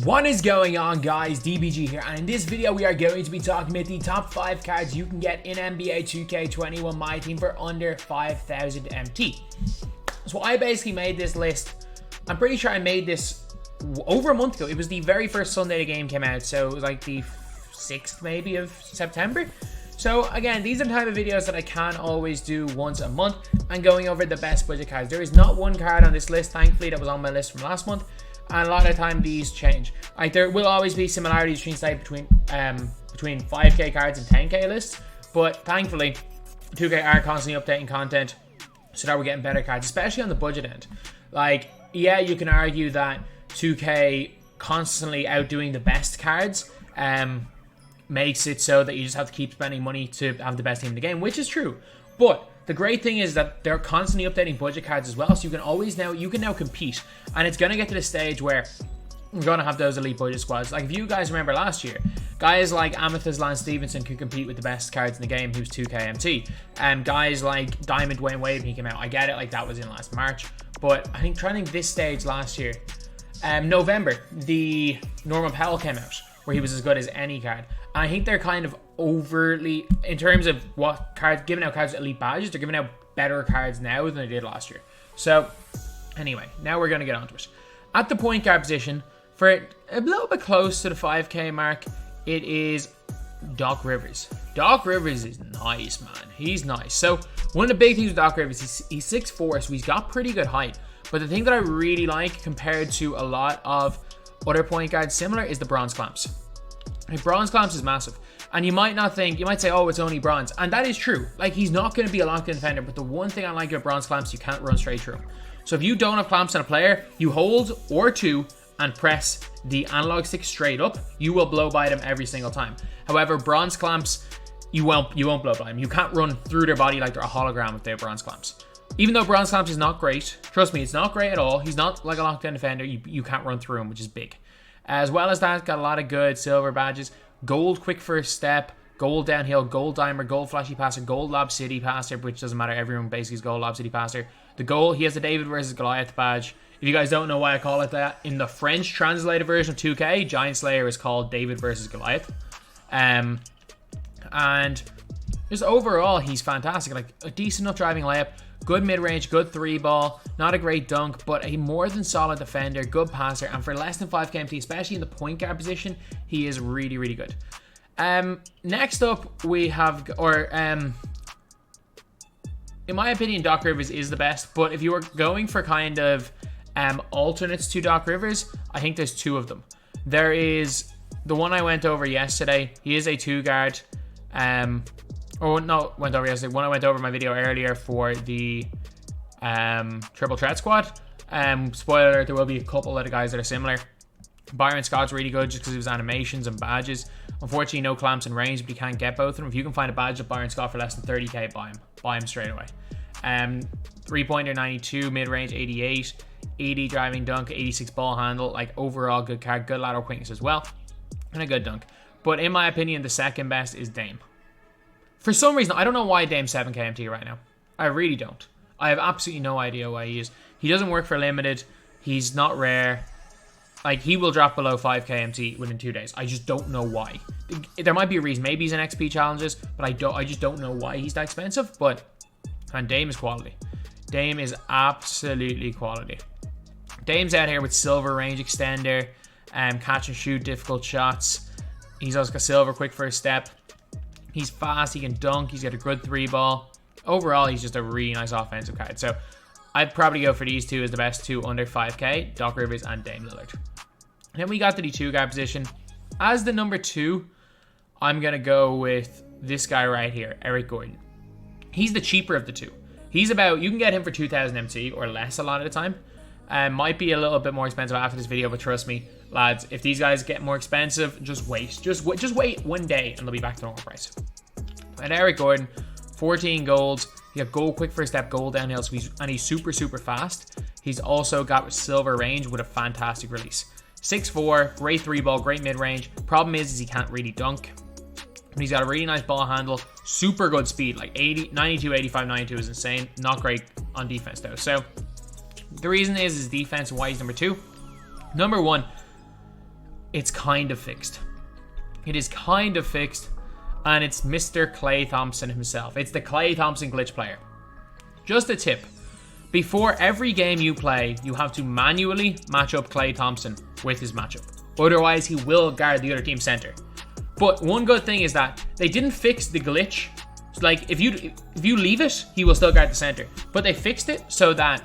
What is going on, guys? DBG here, and in this video we are going to be talking about the top 5 cards you can get in NBA 2K21 MyTEAM for under 5,000 MT. So I basically made this list. I'm pretty sure I made this over a month ago. It was the very first Sunday the game came out, so it was like the 6th maybe of September. So again, these are the type of videos that I can always do once a month and going over the best budget cards. There is not one card on this list, thankfully, that was on my list from last month. And a lot of the time these change. Like, there will always be similarities between, say, between 5k cards and 10k lists, but thankfully 2k are constantly updating content so that we're getting better cards, especially on the budget end. Like, yeah, you can argue that 2k constantly outdoing the best cards makes it so that you just have to keep spending money to have the best team in the game, which is true. But the great thing is that they're constantly updating budget cards as well, so you can now compete, and it's gonna get to the stage where we're gonna have those elite budget squads. Like, if you guys remember last year, guys like Amethyst Lance Stevenson could compete with the best cards in the game, who's 2k MT, and guys like Diamond Dwayne Wade when he came out. I get it, like, that was in last March, but I think trying this stage last year, November, the Norman Powell came out, where he was as good as any card. And I think they're kind of overly, in terms of what cards, giving out cards with elite badges, they're giving out better cards now than they did last year. So, anyway, now we're going to get onto it. At the point guard position, for a little bit close to the 5k mark, it is Doc Rivers. Doc Rivers is nice, man. He's nice. So, one of the big things with Doc Rivers, he's 6'4", so he's got pretty good height. But the thing that I really like compared to a lot of other point guards similar is the bronze clamps. Like, bronze clamps is massive, and you might say, oh, it's only bronze, and that is true. Like, he's not going to be a locked-in defender, but the one thing I like about bronze clamps, you can't run straight through. So if you don't have clamps on a player, you hold R2 and press the analog stick straight up, you will blow by them every single time. However, bronze clamps, you won't blow by them. You can't run through their body like they're a hologram with their bronze clamps. Even though bronze clamps is not great, trust me, it's not great at all. He's not like a locked-in defender. You can't run through him, which is big. As well as that, got a lot of good silver badges. Gold quick first step, gold downhill, gold dimer, gold flashy passer, gold lob city passer, which doesn't matter, everyone basically is gold lob city passer. The gold, he has the David versus Goliath badge. If you guys don't know why I call it that, in the French translated version of 2K, Giant Slayer is called David versus Goliath. And just overall, he's fantastic. Like, a decent enough driving layup, good mid-range, good 3-ball, not a great dunk, but a more than solid defender, good passer, and for less than 5k MT, especially in the point guard position, he is really, really good. Next up, we have, in my opinion, Doc Rivers is the best, but if you were going for kind of alternates to Doc Rivers, I think there's two of them. There is the one I went over yesterday. He is a 2-guard. One I went over my video earlier for the triple threat squad. Spoiler alert, there will be a couple of the guys that are similar. Byron Scott's really good just because of his animations and badges. Unfortunately, no clamps and range, but you can't get both of them. If you can find a badge of Byron Scott for less than 30k, buy him straight away. 3-pointer 92, mid-range 88, 80 driving dunk, 86 ball handle. Like, overall good card, good lateral quickness as well, and a good dunk. But in my opinion, the second best is Dame. For some reason, I don't know why Dame's 7k MT right now. I really don't. I have absolutely no idea why he is. He doesn't work for limited. He's not rare. Like, he will drop below 5k MT within 2 days. I just don't know why. There might be a reason. Maybe he's in XP challenges, but I just don't know why he's that expensive. And Dame is quality. Dame is absolutely quality. Dame's out here with silver range extender, catch and shoot difficult shots. He's also got silver quick first step. He's fast, he can dunk, he's got a good 3-ball. Overall, he's just a really nice offensive card. So I'd probably go for these two as the best two under 5k, Doc Rivers and Dame Lillard. Then we got to the 2-guard position. As the number 2, I'm going to go with this guy right here, Eric Gordon. He's the cheaper of the two. He's about, you can get him for 2,000 MT or less a lot of the time. Might be a little bit more expensive after this video, but trust me, lads, if these guys get more expensive, just wait. Just wait 1 day and they'll be back to normal price. And Eric Gordon, 14 golds. He got gold quick first step, gold downhill, so he's super, super fast. He's also got silver range with a fantastic release. 6'4", great 3-ball, great mid-range. Problem is he can't really dunk. But he's got a really nice ball handle, super good speed, like 92, 85, 92 is insane. Not great on defense though. So the reason is his defense and why he's number 2. Number 1, it's kind of fixed. It is kind of fixed, and it's Mr. Klay Thompson himself. It's the Klay Thompson glitch player. Just a tip. Before every game you play, you have to manually match up Klay Thompson with his matchup. Otherwise, he will guard the other team's center. But one good thing is that they didn't fix the glitch. So like, if you leave it, he will still guard the center. But they fixed it so that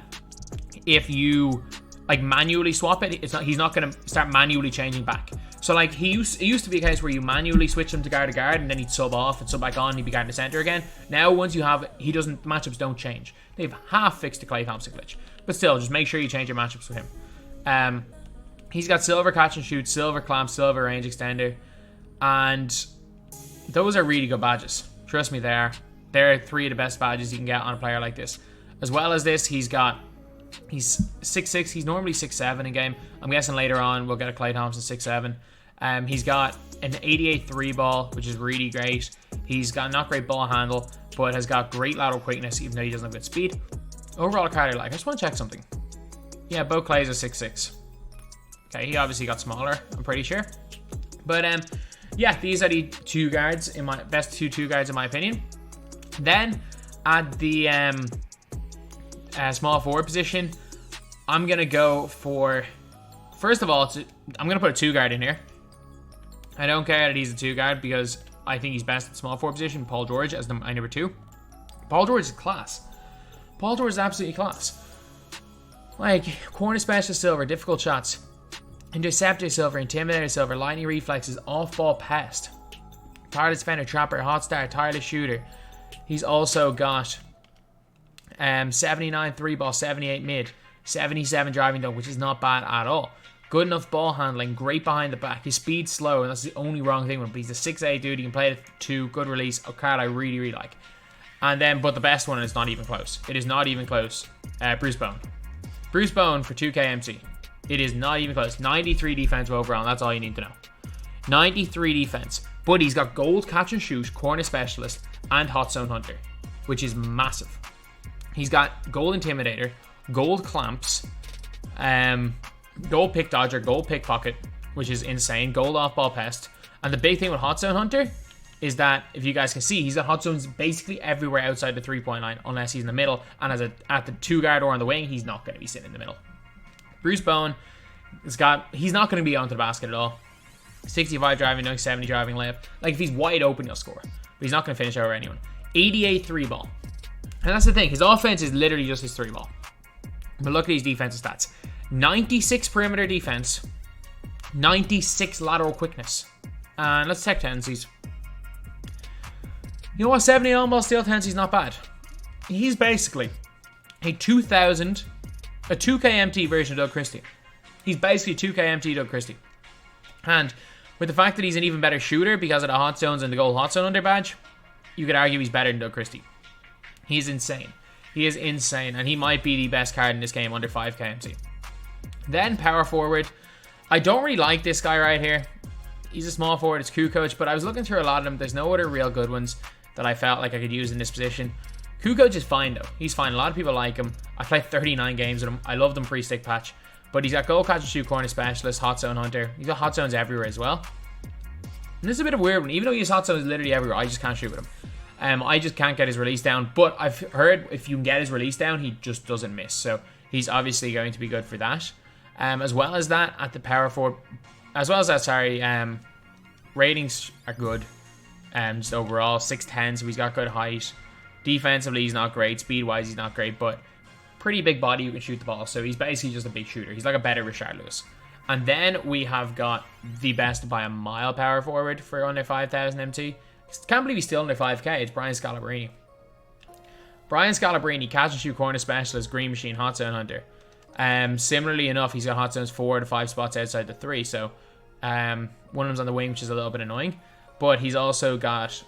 if you like manually swap it, he's not going to start manually changing back. So like it used to be a case where you manually switch him to guard, and then he'd sub off and sub back on, and he'd be guarding the center again. Now once you have it, matchups don't change. They've half fixed the Klay Thompson glitch. But still, just make sure you change your matchups with him. He's got silver catch and shoot, silver clamp, silver range extender. And those are really good badges. Trust me, they're 3 of the best badges you can get on a player like this. As well as this, he's 6'6". He's normally 6'7" in game. I'm guessing later on we'll get a Klay Thompson 6'7". He's got an 88 3 ball, which is really great. He's got not great ball handle, but has got great lateral quickness, even though he doesn't have good speed. Overall card I like. I just want to check something. Yeah, both Clays are 6'6". Okay, he obviously got smaller, I'm pretty sure. But yeah, these are the two guards in my best two guards in my opinion. Then at the small forward position, I'm gonna go for, first of all, I'm gonna put a 2 guard in here. I don't care that he's a 2 guard because I think he's best at small forward position. Paul George as my number 2. Paul George is class. Paul George is absolutely class. Like, corner specialist silver, difficult shots, interceptor silver, intimidator silver, lightning reflexes, off ball pest, tireless defender, trapper, hot start, tireless shooter. He's also got 79 3 ball, 78 mid, 77 driving dunk, which is not bad at all. Good enough ball handling, great behind the back. His speed's slow, and that's the only wrong thing with him. But he's a 6'8" dude. He can play it 2, good release. A card I really, really like. And then, but the best one is not even close. It is not even close. Bruce Bowen. Bruce Bowen for 2K MT. It is not even close. 93 defense overall, and that's all you need to know. 93 defense. But he's got gold catch and shoot, corner specialist, and hot zone hunter, which is massive. He's got gold intimidator, gold clamps, gold pick dodger, gold pickpocket, which is insane, gold off ball pest. And the big thing with hot zone hunter is that, if you guys can see, he's got hot zones basically everywhere outside the 3-point line, unless he's in the middle. And at the 2 guard or on the wing, he's not going to be sitting in the middle. Bruce Bowen he's not going to be onto the basket at all. 65 driving dunk, 70 driving layup. Like, if he's wide open, he'll score, but he's not going to finish over anyone. 88 3 ball. And that's the thing, his offense is literally just his 3 ball. But look at his defensive stats. 96 perimeter defense, 96 lateral quickness. And let's check tendencies. You know what? 70 on-ball steal tendency is not bad. He's basically a 2K MT version of Doug Christie. He's basically 2K MT Doug Christie. And with the fact that he's an even better shooter because of the hot zones and the gold hot zone under badge, you could argue he's better than Doug Christie. He's insane. He is insane, and he might be the best card in this game under 5K MT. Then power forward. I don't really like this guy right here. He's a small forward, it's Kukoc, but I was looking through a lot of them. There's no other real good ones that I felt like I could use in this position. Kukoc is fine though. He's fine. A lot of people like him. I played 39 games with him. I loved him pre-stick patch. But he's got goal catch and shoot, corner specialist, hot zone hunter. He's got hot zones everywhere as well. And this is a bit of a weird one. Even though he has hot zones literally everywhere, I just can't shoot with him. I just can't get his release down. But I've heard if you can get his release down, he just doesn't miss. So he's obviously going to be good for that. As well as that, at the power forward, ratings are good. Just overall 6'10", so he's got good height. Defensively, he's not great. Speed-wise, he's not great, but pretty big body who can shoot the ball. So he's basically just a big shooter. He's like a better Rashard Lewis. And then we have got the best by a mile power forward for under 5,000 MT. Can't believe he's still under 5K. It's Brian Scalabrine. Brian Scalabrine, catch and shoot, corner specialist, green machine, hot zone hunter. Similarly enough, he's got hot zones 4 to 5 spots outside the 3. So one of them's on the wing, which is a little bit annoying. But he's also got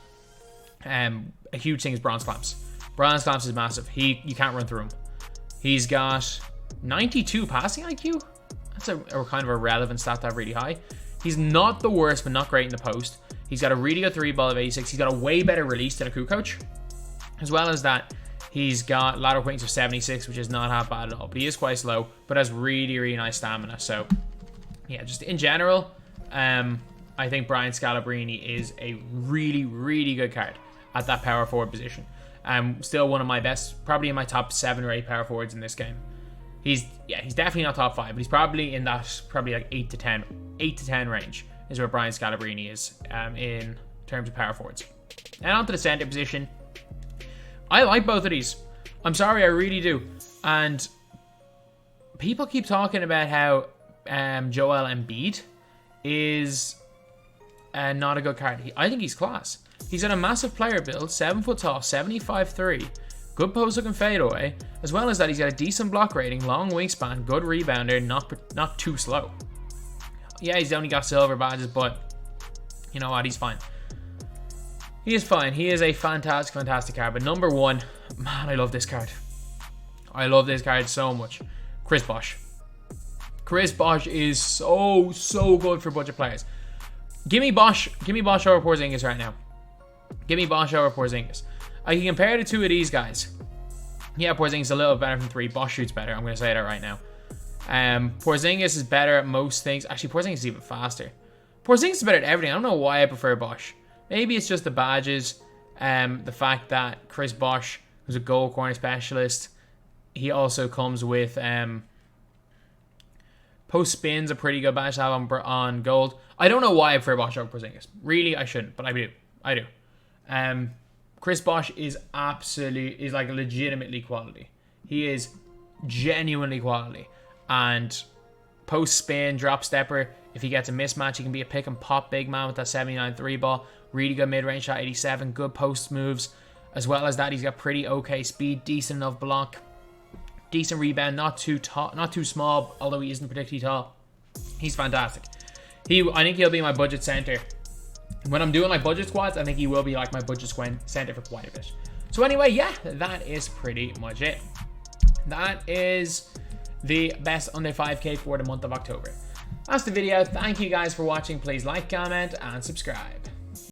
a huge thing is bronze clamps. Bronze clamps is massive. You can't run through him. He's got 92 passing IQ. That's a kind of a relevant stat to have really high. He's not the worst, but not great in the post. He's got a really good 3 ball of 86. He's got a way better release than a Kukoc. As well as that, he's got lateral quickness of 76, which is not half bad at all. But he is quite slow, but has really, really nice stamina. So, yeah, just in general, I think Brian Scalabrine is a really, really good card at that power forward position. Still one of my best, probably in my top 7 or 8 power forwards in this game. He's definitely not top 5, but he's probably in that like 8 to 10 range is where Brian Scalabrine is in terms of power forwards. And onto the center position. I like both of these. I'm sorry, I really do. And people keep talking about how Joel Embiid is not a good card. I think he's class. He's got a massive player build, 7 foot tall, 75'3", good post looking fadeaway, as well as that he's got a decent block rating, long wingspan, good rebounder, not too slow. Yeah, he's only got silver badges, but you know what? He's fine. He is fine. He is a fantastic, fantastic card. But number 1, man, I love this card. I love this card so much. Chris Bosh. Chris Bosh is so good for budget players. Give me Bosh over Porzingis right now. Give me Bosh over Porzingis. I can compare the two of these guys. Yeah, Porzingis is a little better from 3. Bosh shoots better. I'm going to say that right now. Porzingis is better at most things. Actually, Porzingis is even faster. Porzingis is better at everything. I don't know why I prefer Bosh. Maybe it's just the badges. The fact that Chris Bosh, who's a goal corner specialist, he also comes with post spins, a pretty good badge to have on gold. I don't know why I prefer Bosh over Porzingis. Really, I shouldn't, but I do. I do. Chris Bosh is like legitimately quality. He is genuinely quality. And post spin, drop stepper, if he gets a mismatch, he can be a pick and pop big man with that 79 3 ball. Really good mid-range shot, 87, good post moves. As well as that, he's got pretty okay speed, decent enough block, decent rebound, not too tall, not too small, although he isn't particularly tall. He's fantastic. I think he'll be my budget center. When I'm doing my budget squads, I think he will be like my budget center for quite a bit. So anyway, yeah, that is pretty much it. That is the best under 5k for the month of October. That's the video. Thank you guys for watching. Please like, comment, and subscribe.